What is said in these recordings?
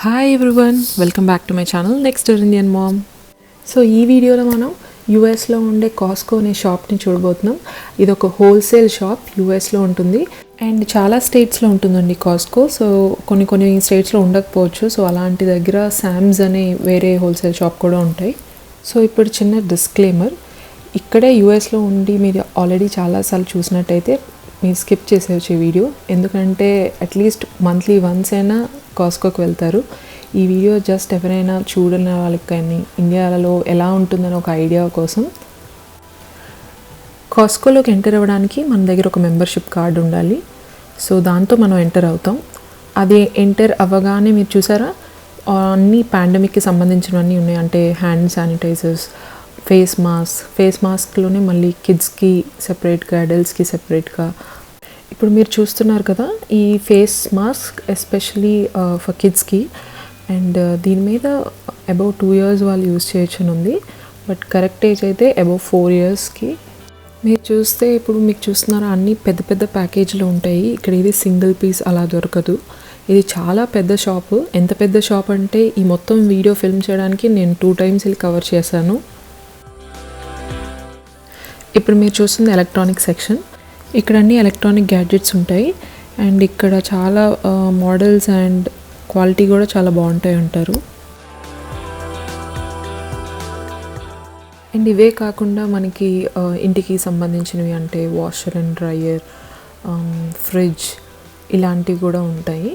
Hi everyone, welcome back to my channel next Indian ma'am. So ఈ వీడియోలో మనం యూఎస్లో ఉండే కాస్కో అనే షాప్ని చూడబోతున్నాం. ఇది ఒక హోల్సేల్ షాప్, యూఎస్లో ఉంటుంది అండ్ చాలా స్టేట్స్లో ఉంటుందండి కాస్కో. సో కొన్ని స్టేట్స్లో ఉండకపోవచ్చు. సో అలాంటి దగ్గర శామ్స్ అనే వేరే హోల్సేల్ షాప్ కూడా ఉంటాయి. సో ఇప్పుడు చిన్న డిస్క్లైమర్, ఇక్కడే యూఎస్లో ఉండి మీరు ఆల్రెడీ చాలాసార్లు చూసినట్టయితే మీరు స్కిప్ చేసేవచ్చు ఈ వీడియో, ఎందుకంటే అట్లీస్ట్ మంత్లీ వన్స్ అయినా కాస్కోకి వెళ్తారు. ఈ వీడియో జస్ట్ ఎవరైనా చూడని వాళ్ళకి కానీ ఇండియాలో ఎలా ఉంటుందని ఒక ఐడియా కోసం. కాస్కోలోకి ఎంటర్ అవ్వడానికి మన దగ్గర ఒక మెంబర్షిప్ కార్డు ఉండాలి. సో దాంతో మనం ఎంటర్ అవుతాం. అది ఎంటర్ అవ్వగానే మీరు చూసారా, అన్ని పాండమిక్కి సంబంధించినవన్నీ ఉన్నాయి. అంటే హ్యాండ్ శానిటైజర్స్, ఫేస్ మాస్క్లోనే మళ్ళీ కిడ్స్కి సెపరేట్గా, అడల్ట్స్కి సెపరేట్గా. ఇప్పుడు మీరు చూస్తున్నారు కదా, ఈ ఫేస్ మాస్క్ ఎస్పెషలీ ఫర్ కిడ్స్కి, అండ్ దీని మీద అబౌవ్ 2 years వాళ్ళు యూజ్ చేయొచ్చని ఉంది. బట్ కరెక్ట్ ఏజ్ అయితే అబౌవ్ 4 yearsకి. మీరు చూస్తే ఇప్పుడు మీకు చూస్తున్నారా, అన్నీ పెద్ద పెద్ద ప్యాకేజీలో ఉంటాయి. ఇక్కడ ఇది సింగిల్ పీస్ అలా దొరకదు. ఇది చాలా పెద్ద షాపు. ఎంత పెద్ద షాప్ అంటే ఈ మొత్తం వీడియో ఫిల్మ్ చేయడానికి నేను 2 times వెళ్ళి కవర్ చేశాను. ఇప్పుడు మీరు చూస్తుంది ఎలక్ట్రానిక్ సెక్షన్. ఇక్కడ అన్ని ఎలక్ట్రానిక్ గ్యాడ్జెట్స్ ఉంటాయి అండ్ ఇక్కడ చాలా మోడల్స్ అండ్ క్వాలిటీ కూడా చాలా బాగుంటాయి అంటారు. అండ్ ఇవే కాకుండా మనకి ఇంటికి సంబంధించినవి అంటే వాషర్ అండ్ డ్రయర్, ఫ్రిడ్జ్ ఇలాంటివి కూడా ఉంటాయి.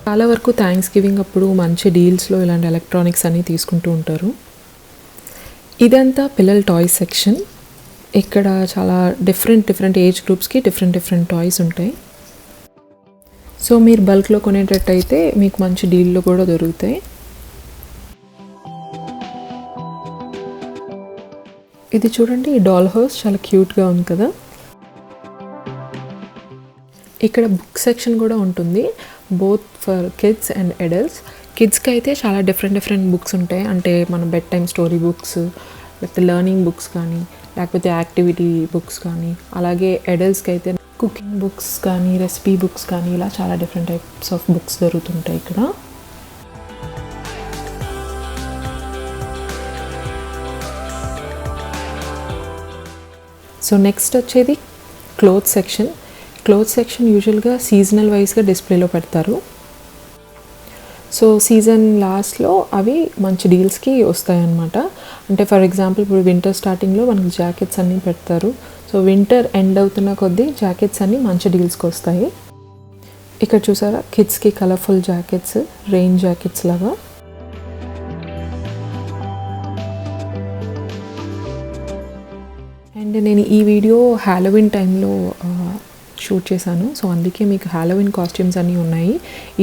చాలా వరకు థ్యాంక్స్ గివింగ్ అప్పుడు మంచి డీల్స్లో ఇలాంటి ఎలక్ట్రానిక్స్ అన్నీ తీసుకుంటూ ఉంటారు. ఇదంతా పిల్లల టాయ్స్ సెక్షన్. ఇక్కడ చాలా డిఫరెంట్ ఏజ్ గ్రూప్స్కి డిఫరెంట్ టాయ్స్ ఉంటాయి. సో మీరు బల్క్లో కొనేటట్టయితే మీకు మంచి డీల్లో కూడా దొరుకుతాయి. ఇది చూడండి, ఈ డాల్ హౌస్ చాలా క్యూట్గా ఉంది కదా. ఇక్కడ బుక్ సెక్షన్ కూడా ఉంటుంది, both for kids and adults. కిడ్స్కి అయితే చాలా డిఫరెంట్ బుక్స్ ఉంటాయి. అంటే మన బెడ్ టైమ్ స్టోరీ బుక్స్, లేకపోతే లెర్నింగ్ బుక్స్ కానీ, లేకపోతే యాక్టివిటీ బుక్స్ కానీ, అలాగే అడల్ట్స్కి అయితే కుకింగ్ బుక్స్ కానీ, రెసిపీ బుక్స్ కానీ, ఇలా చాలా డిఫరెంట్ టైప్స్ ఆఫ్ బుక్స్ దొరుకుతుంటాయి ఇక్కడ. సో నెక్స్ట్ వచ్చేది క్లోత్ సెక్షన్ యూజువల్గా సీజనల్ వైజ్గా డిస్ప్లేలో పెడతారు. సో సీజన్ లాస్ట్లో అవి మంచి డీల్స్కి వస్తాయన్నమాట. అంటే ఫర్ ఎగ్జాంపుల్ ఇప్పుడు వింటర్ స్టార్టింగ్లో మనకి జాకెట్స్ అన్నీ పెడతారు. సో వింటర్ ఎండ్ అవుతున్న కొద్దీ జాకెట్స్ అన్నీ మంచి డీల్స్కి వస్తాయి. ఇక్కడ చూసారా, కిడ్స్కి కలర్ఫుల్ జాకెట్స్, రెయిన్ జాకెట్స్ లాగా. అండ్ నేను ఈ వీడియో హ్యాలోవిన్ టైంలో షూట్ చేశాను. సో అందుకే మీకు హ్యాలోవిన్ కాస్ట్యూమ్స్ అన్నీ ఉన్నాయి.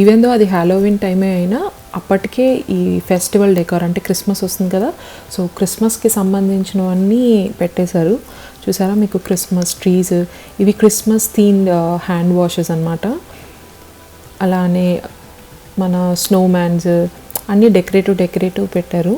ఈవెన్ దో అది హ్యాలోవిన్ టైమే అయినా అప్పటికే ఈ ఫెస్టివల్ డెకార్ అంటే క్రిస్మస్ వస్తుంది కదా, సో క్రిస్మస్కి సంబంధించినవన్నీ పెట్టేశారు. చూసారా, మీకు క్రిస్మస్ ట్రీస్, ఇవి క్రిస్మస్ థీమ్డ్ హ్యాండ్ వాషెస్ అన్నమాట. అలానే మన స్నో మ్యాన్స్ అన్నీ డెకరేటివ్ పెట్టారు.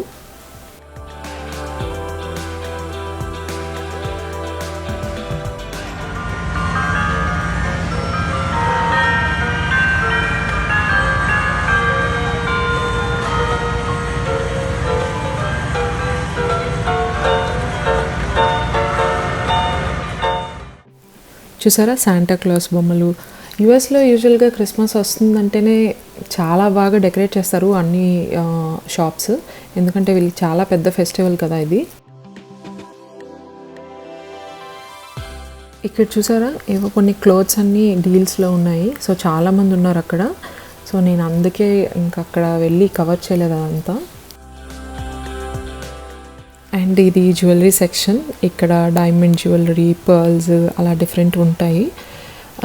చూసారా, శాంటా క్లాస్ బొమ్మలు. యూఎస్లో యూజువల్గా క్రిస్మస్ వస్తుందంటేనే చాలా బాగా డెకరేట్ చేస్తారు అన్ని షాప్స్, ఎందుకంటే వీళ్ళకి చాలా పెద్ద ఫెస్టివల్ కదా ఇది. ఇక్కడ చూసారా, ఏవో కొన్ని క్లోత్స్ అన్నీ డీల్స్లో ఉన్నాయి. సో చాలామంది ఉన్నారు అక్కడ. సో నేను అందుకే ఇంకా అక్కడ వెళ్ళి కవర్ చేయలేదు అదంతా. అండ్ ఇది జ్యువెలరీ సెక్షన్. ఇక్కడ డైమండ్ జ్యువెలరీ, పర్ల్స్ అలా డిఫరెంట్ ఉంటాయి.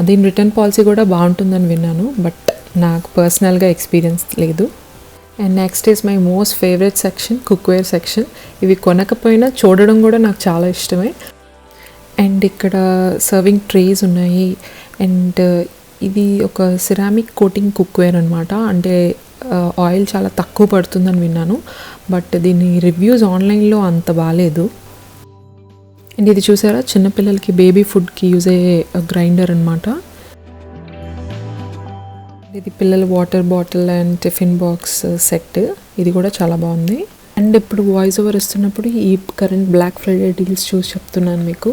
దీని రిటర్న్ పాలసీ కూడా బాగుంటుందని విన్నాను, బట్ నాకు పర్సనల్గా ఎక్స్పీరియన్స్ లేదు. And next is my most favourite section, cookware section. ఇవి కొనకపోయినా చూడడం కూడా నాకు చాలా ఇష్టమే. అండ్ ఇక్కడ సర్వింగ్ ట్రేస్ ఉన్నాయి. అండ్ ఇది ఒక సిరామిక్ కోటింగ్ కుక్వేర్ అనమాట. అంటే ఆయిల్ చాలా తక్కువ పడుతుందని విన్నాను, బట్ దీని రివ్యూస్ ఆన్లైన్లో అంత బాగాలేదు. అండ్ ఇది చూసారా, చిన్నపిల్లలకి బేబీ ఫుడ్కి యూజ్ అయ్యే గ్రైండర్ అనమాట. ఇది పిల్లల water bottle and tiffin box set. ఇది కూడా చాలా బాగుంది. అండ్ ఇప్పుడు వాయిస్ ఓవర్ ఇస్తున్నప్పుడు ఈ కరెంట్ బ్లాక్ ఫ్రైడే డీల్స్ చూసి చెప్తున్నాను మీకు.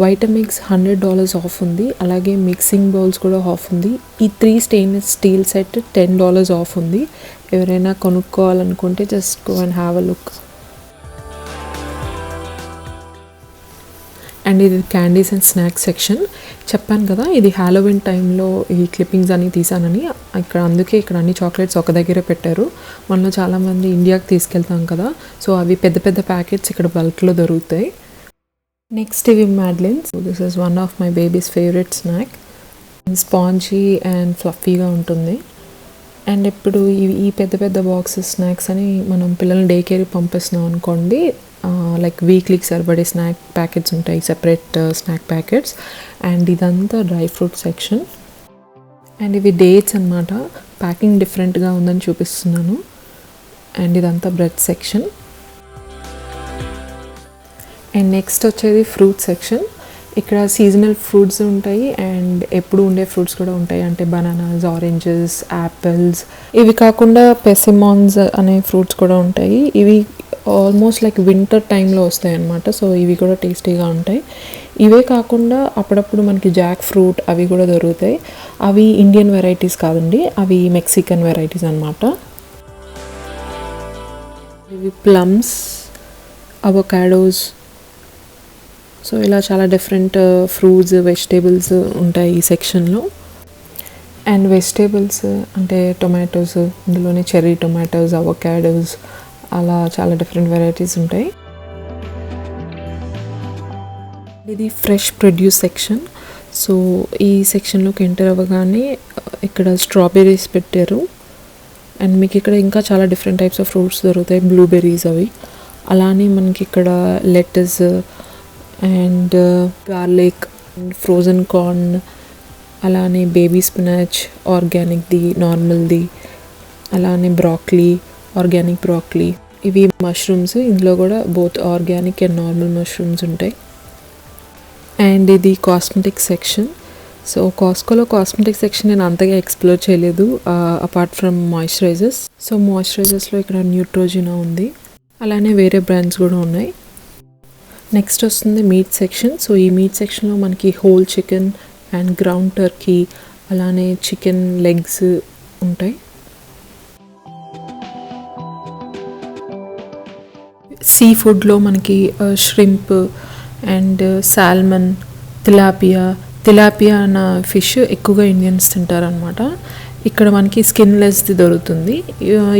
వైటమిక్స్ $100 ఆఫ్ ఉంది. అలాగే మిక్సింగ్ బౌల్స్ కూడా ఆఫ్ ఉంది. ఈ 3 స్టెయిన్లెస్ స్టీల్ సెట్ $10 ఆఫ్ ఉంది. ఎవరైనా కొనుక్కోవాలనుకుంటే just go and have a look. And ఇది క్యాండీస్ అండ్ స్నాక్స్ సెక్షన్. చెప్పాను కదా ఇది హ్యాలోవిన్ టైంలో ఈ క్లిప్పింగ్స్ అన్నీ తీసానని. అందుకే ఇక్కడ అన్ని చాక్లెట్స్ ఒక దగ్గరే పెట్టారు. మనలో చాలామంది ఇండియాకి తీసుకెళ్తాం కదా, సో అవి పెద్ద పెద్ద ప్యాకెట్స్ ఇక్కడ బల్క్లో దొరుకుతాయి. నెక్స్ట్ ఇవి madeleines. This is one of my baby's favourite snack. Spongy and ఫ్లఫీగా ఉంటుంది. అండ్ ఇప్పుడు ఈ పెద్ద పెద్ద బాక్సెస్ స్నాక్స్ అని మనం పిల్లల్ని డే కేర్కి పంపిస్తున్నాం అనుకోండి, లైక్ వీక్లీకి సరిపడే స్నాక్ ప్యాకెట్స్ ఉంటాయి, సెపరేట్ స్నాక్ ప్యాకెట్స్. అండ్ ఇదంతా డ్రై ఫ్రూట్ సెక్షన్. అండ్ ఇవి డేట్స్ అనమాట. ప్యాకింగ్ డిఫరెంట్గా ఉందని చూపిస్తున్నాను. అండ్ ఇదంతా బ్రెడ్ సెక్షన్. అండ్ నెక్స్ట్ వచ్చేది ఫ్రూట్ సెక్షన్. ఇక్కడ సీజనల్ ఫ్రూట్స్ ఉంటాయి అండ్ ఎప్పుడు ఉండే ఫ్రూట్స్ కూడా ఉంటాయి. అంటే బనానాస్, ఆరెంజెస్, యాపిల్స్. ఇవి కాకుండా పెసిమాన్స్ అనే ఫ్రూట్స్ కూడా ఉంటాయి. ఇవి ఆల్మోస్ట్ లైక్ వింటర్ టైంలో వస్తాయి అన్నమాట. సో ఇవి కూడా టేస్టీగా ఉంటాయి. ఇవే కాకుండా అప్పుడప్పుడు మనకి జాక్ ఫ్రూట్ అవి కూడా దొరుకుతాయి. అవి ఇండియన్ వెరైటీస్ కాదండి, అవి మెక్సికన్ వెరైటీస్ అన్నమాట. ఇవి ప్లమ్స్, అవకాడోస్. సో ఇలా చాలా డిఫరెంట్ ఫ్రూట్స్, వెజిటేబుల్స్ ఉంటాయి ఈ సెక్షన్లో. అండ్ వెజిటేబుల్స్ అంటే టొమాటోస్, ఇందులోనే చెర్రీ టొమాటోస్, అవకాడోస్, అలా చాలా డిఫరెంట్ వెరైటీస్ ఉంటాయి. ఇది ఫ్రెష్ ప్రొడ్యూస్ సెక్షన్. సో ఈ సెక్షన్లోకి ఎంటర్ అవ్వగానే ఇక్కడ స్ట్రాబెర్రీస్ పెట్టారు. అండ్ మీకు ఇక్కడ ఇంకా చాలా డిఫరెంట్ టైప్స్ ఆఫ్ ఫ్రూట్స్ దొరుకుతాయి, బ్లూబెర్రీస్ అవి. అలానే మనకి ఇక్కడ lettuce and garlic, frozen corn, అలానే బేబీ స్పినాచ్, ఆర్గానిక్ది, నార్మల్ది, అలానే బ్రాక్లీ, ఆర్గానిక్ బ్రాక్లీ. ఇవి మష్రూమ్స్. ఇందులో కూడా both organic and normal mushrooms ఉంటాయి. అండ్ ఇది కాస్మెటిక్ సెక్షన్. సో కాస్కోలో కాస్మెటిక్ సెక్షన్ నేను అంతగా ఎక్స్ప్లోర్ చేయలేదు అపార్ట్ ఫ్రమ్ మాయిశ్చరైజర్స్. సో మాయిశ్చరైజర్స్లో ఇక్కడ న్యూట్రోజినా ఉంది. అలానే వేరే బ్రాండ్స్ కూడా ఉన్నాయి. నెక్స్ట్ వస్తుంది మీట్ సెక్షన్. సో ఈ మీట్ సెక్షన్లో మనకి whole chicken and ground Turkey, అలానే చికెన్ లెగ్స్ ఉంటాయి. సీ ఫుడ్లో మనకి ష్రింప్ అండ్ సాల్మన్, తిలాపియా అన్న ఫిష్ ఎక్కువగా ఇండియన్స్ తింటారనమాట. ఇక్కడ మనకి స్కిన్లెస్ది దొరుకుతుంది.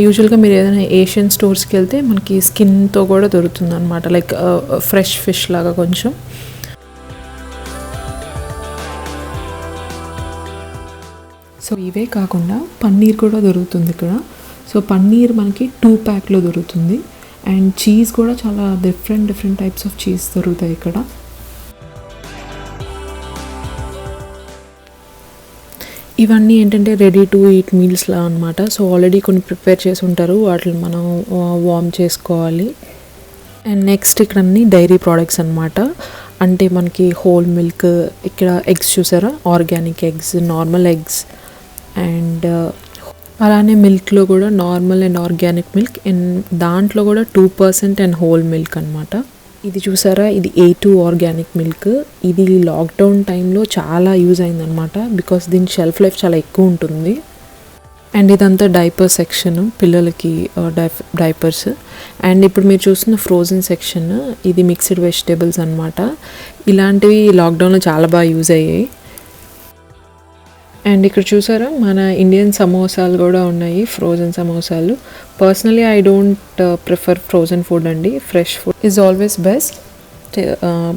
యూజువల్గా మీరు ఏదైనా ఏషియన్ స్టోర్స్కి వెళ్తే మనకి స్కిన్తో కూడా దొరుకుతుంది అనమాట, లైక్ ఫ్రెష్ ఫిష్ లాగా కొంచెం. సో ఇవే కాకుండా పన్నీర్ కూడా దొరుకుతుంది ఇక్కడ. సో పన్నీర్ మనకి 2 ప్యాక్లో దొరుకుతుంది. అండ్ చీజ్ కూడా చాలా డిఫరెంట్ టైప్స్ ఆఫ్ చీజ్ దొరుకుతాయి ఇక్కడ. ఇవన్నీ ఏంటంటే రెడీ టు ఈట్ మీల్స్లా అనమాట. సో ఆల్రెడీ కొన్ని ప్రిపేర్ చేసి ఉంటారు, వాటిని మనం వార్మ్ చేసుకోవాలి. అండ్ నెక్స్ట్ ఇక్కడ అన్ని డైరీ ప్రోడక్ట్స్ అనమాట. అంటే మనకి హోల్ మిల్క్, ఇక్కడ ఎగ్స్ చూసారా, organic eggs, normal eggs. And అలానే మిల్క్లో కూడా normal and organic milk, and దాంట్లో కూడా 2% అండ్ హోల్ మిల్క్ అనమాట. ఇది చూసారా, ఇది A2 ఆర్గానిక్ మిల్క్. ఇది లాక్డౌన్ టైంలో చాలా యూజ్ అయిందనమాట, బికాస్ దీని షెల్ఫ్ లైఫ్ చాలా ఎక్కువ ఉంటుంది. అండ్ ఇదంతా డైపర్ సెక్షన్, పిల్లలకి డైపర్స్. అండ్ ఇప్పుడు మీరు చూస్తున్న ఫ్రోజన్ సెక్షన్, ఇది మిక్స్డ్ వెజిటేబుల్స్ అనమాట. ఇలాంటివి లాక్డౌన్లో చాలా బాగా యూజ్ అయ్యాయి. అండ్ ఇక్కడ చూసారా మన ఇండియన్ సమోసాలు కూడా ఉన్నాయి, ఫ్రోజన్ సమోసాలు. Personally I don't prefer frozen food అండి, fresh food is always best.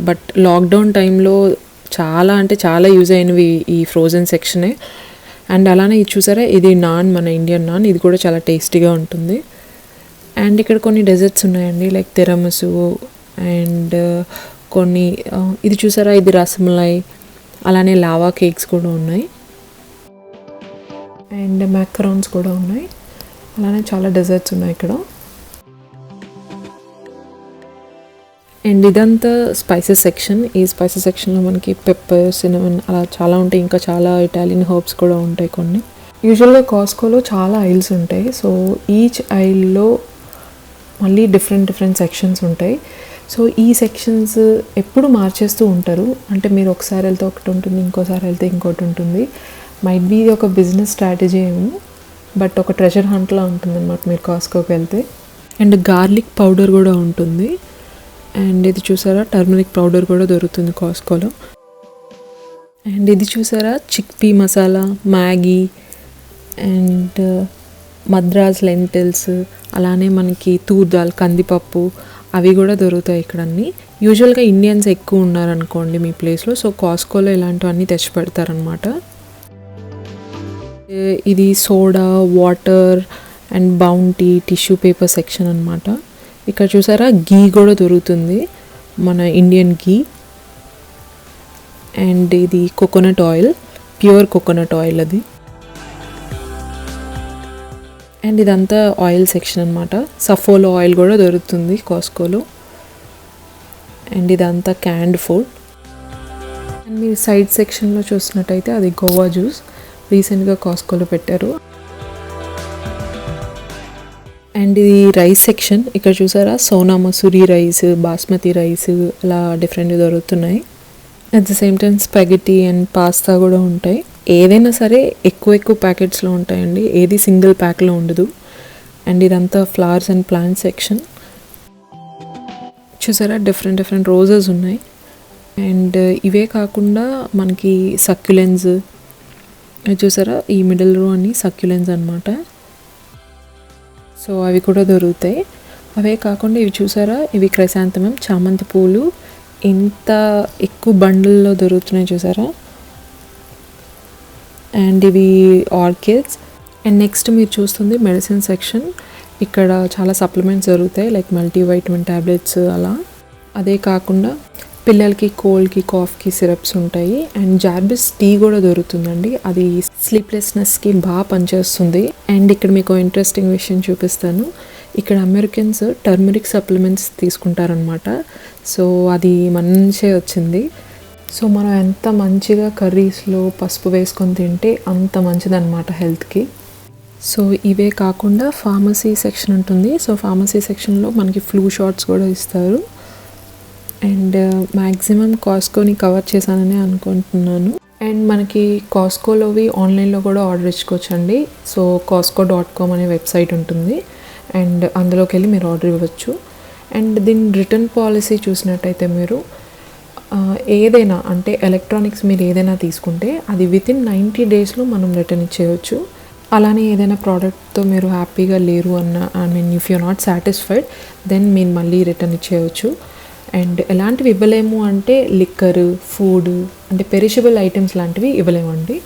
But lockdown టైంలో చాలా యూజ్ అయినవి ఈ ఫ్రోజన్ సెక్షనే. అండ్ అలానే ఇది చూసారా, ఇది నాన్, మన ఇండియన్ నాన్. ఇది కూడా చాలా టేస్టీగా ఉంటుంది. అండ్ ఇక్కడ కొన్ని డెజర్ట్స్ ఉన్నాయండి, లైక్ తిరమసు అండ్ కొన్ని ఇది చూసారా, ఇది రసమలై, అలానే లావా కేక్స్ కూడా ఉన్నాయి. అండ్ మ్యాకరాన్స్ కూడా ఉన్నాయి. అలానే చాలా డెజర్ట్స్ ఉన్నాయి ఇక్కడ. అండ్ ఇదంతా స్పైసెస్ సెక్షన్. ఈ స్పైసెస్ సెక్షన్లో మనకి పెప్పర్, సినమన్ అలా చాలా ఉంటాయి. ఇంకా చాలా ఇటాలియన్ హర్బ్స్ కూడా ఉంటాయి కొన్ని. యూజువల్గా కాస్కోలో చాలా ఐల్స్ ఉంటాయి. సో ఈచ్ ఐల్లో మళ్ళీ డిఫరెంట్ సెక్షన్స్ ఉంటాయి. సో ఈ సెక్షన్స్ ఎప్పుడు మార్చేస్తూ ఉంటారు. అంటే మీరు ఒకసారి వెళ్తే ఒకటి ఉంటుంది, ఇంకోసారి వెళ్తే ఇంకోటి ఉంటుంది. మైట్ బీ ఇది ఒక బిజినెస్ స్ట్రాటజీ ఏమో, బట్ ఒక ట్రెజర్ హంట్లా ఉంటుంది అనమాట మీరు కాస్కోకి వెళ్తే. అండ్ గార్లిక్ పౌడర్ కూడా ఉంటుంది. అండ్ ఇది చూసారా, టర్మరిక్ పౌడర్ కూడా దొరుకుతుంది కాస్కోలో. అండ్ ఇది చూసారా, chickpea masala, Maggi and Madras lintels, అలానే మనకి తూర్ దాల్, కందిపప్పు, అవి కూడా దొరుకుతాయి ఇక్కడ అన్నీ. యూజువల్గా ఇండియన్స్ ఎక్కువ ఉన్నారనుకోండి మీ ప్లేస్లో, సో కాస్కోలో ఇలాంటివన్నీ తెచ్చి పెడతారనమాట. ఇది soda, water and bounty, tissue paper section అనమాట. ఇక్కడ చూసారా గీ కూడా దొరుకుతుంది, మన ఇండియన్ గీ. అండ్ ఇది coconut oil, pure coconut oil అది. అండ్ ఇదంతా ఆయిల్ సెక్షన్ అనమాట. సఫోలో ఆయిల్ కూడా దొరుకుతుంది కాస్కోలో. అండ్ ఇదంతా క్యాండ్ ఫుడ్. అండ్ మీరు సైడ్ సెక్షన్లో చూసినట్టయితే అది గోవా జ్యూస్ రీసెంట్గా కాస్కోలో పెట్టారు. అండ్ ఇది రైస్ సెక్షన్. ఇక్కడ చూసారా, సోనా మసూరి రైస్, బాస్మతి రైస్, అలా డిఫరెంట్ దొరుకుతున్నాయి. At the same time spaghetti and pasta కూడా ఉంటాయి. ఏదైనా సరే ఎక్కువ ప్యాకెట్స్లో ఉంటాయండి, ఏది సింగిల్ ప్యాక్లో ఉండదు. అండ్ ఇదంతా ఫ్లవర్స్ అండ్ ప్లాంట్ సెక్షన్. చూసారా, డిఫరెంట్ రోజెస్ ఉన్నాయి. అండ్ ఇవే కాకుండా మనకి సక్యులెన్స్ చూసారా, ఈ మిడిల్ రో అన్ని సక్యులెన్స్ అనమాట. సో అవి కూడా దొరుకుతాయి. అవే కాకుండా ఇవి చూసారా, ఇవి క్రైసాంథమం, చామంతి పూలు, ఇంత ఎక్కువ బండిల్లో దొరుకుతున్నాయి చూసారా. అండ్ ఇవి ఆర్కిడ్స్. అండ్ నెక్స్ట్ మీరు చూస్తుంది మెడిసిన్ సెక్షన్. ఇక్కడ చాలా సప్లిమెంట్స్ దొరుకుతాయి, లైక్ మల్టీవైటమిన్ ట్యాబ్లెట్స్ అలా. అదే కాకుండా పిల్లలకి కోల్డ్కి, కాఫ్కి సిరప్స్ ఉంటాయి. అండ్ జార్బిస్ టీ కూడా దొరుకుతుందండి, అది స్లీప్లెస్నెస్కి బాగా పనిచేస్తుంది. అండ్ ఇక్కడ మీకు ఇంట్రెస్టింగ్ విషయం చూపిస్తాను. ఇక్కడ అమెరికన్స్ టర్మరిక్ సప్లిమెంట్స్ తీసుకుంటారనమాట. సో అది మంచిగా వచ్చింది. సో మనం ఎంత మంచిగా కర్రీస్లో పసుపు వేసుకొని తింటే అంత మంచిదన్నమాట హెల్త్కి. సో ఇవే కాకుండా ఫార్మసీ సెక్షన్ ఉంటుంది. సో ఫార్మసీ సెక్షన్లో మనకి ఫ్లూ షాట్స్ కూడా ఇస్తారు. అండ్ మ్యాక్సిమం కాస్కోని కవర్ చేశానని అనుకుంటున్నాను. అండ్ మనకి కాస్కోలోవి ఆన్లైన్లో కూడా ఆర్డర్ ఇచ్చుకోవచ్చండి. సో costco.com అనే వెబ్సైట్ ఉంటుంది, అండ్ అందులోకి వెళ్ళి మీరు ఆర్డర్ ఇవ్వచ్చు. అండ్ దీని రిటర్న్ పాలసీ చూసినట్టయితే మీరు ఏదైనా, అంటే ఎలక్ట్రానిక్స్ మీరు ఏదైనా తీసుకుంటే అది వితిన్ 90 డేస్లో మనం రిటర్న్ ఇచ్చేయచ్చు. అలానే ఏదైనా ప్రోడక్ట్తో మీరు హ్యాపీగా లేరు అన్న, I mean if you not satisfied, then మీరు మళ్ళీ రిటర్న్ ఇచ్చేయచ్చు. అండ్ ఎలాంటివి ఇవ్వలేము అంటే లిక్కర్, ఫుడ్, అంటే పెరిషబుల్ ఐటమ్స్ లాంటివి ఇవ్వలేమండి.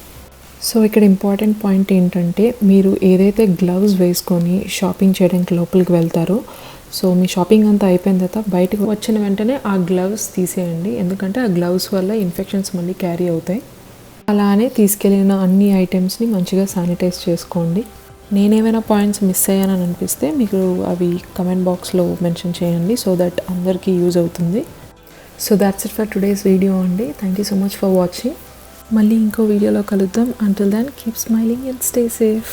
సో ఇక్కడ ఇంపార్టెంట్ పాయింట్ ఏంటంటే, మీరు ఏదైతే గ్లవ్స్ వేసుకొని షాపింగ్ చేయడానికి లోపలికి వెళ్తారో, సో మీ షాపింగ్ అంతా అయిపోయిన తర్వాత బయటకు వచ్చిన వెంటనే ఆ గ్లవ్స్ తీసేయండి. ఎందుకంటే ఆ గ్లవ్స్ వల్ల ఇన్ఫెక్షన్స్ మళ్ళీ క్యారీ అవుతాయి. అలానే తీసుకెళ్ళిన అన్ని ఐటమ్స్ని మంచిగా శానిటైజ్ చేసుకోండి. నేనేమైనా పాయింట్స్ మిస్ అయ్యానని అనిపిస్తే మీకు అవి కమెంట్ బాక్స్లో మెన్షన్ చేయండి, సో దట్ అందరికీ యూజ్ అవుతుంది. So that's it for today's video అండి. Thank you so much for watching. మళ్ళీ ఇంకో వీడియోలో కలుద్దాం. Until then keep smiling and stay safe.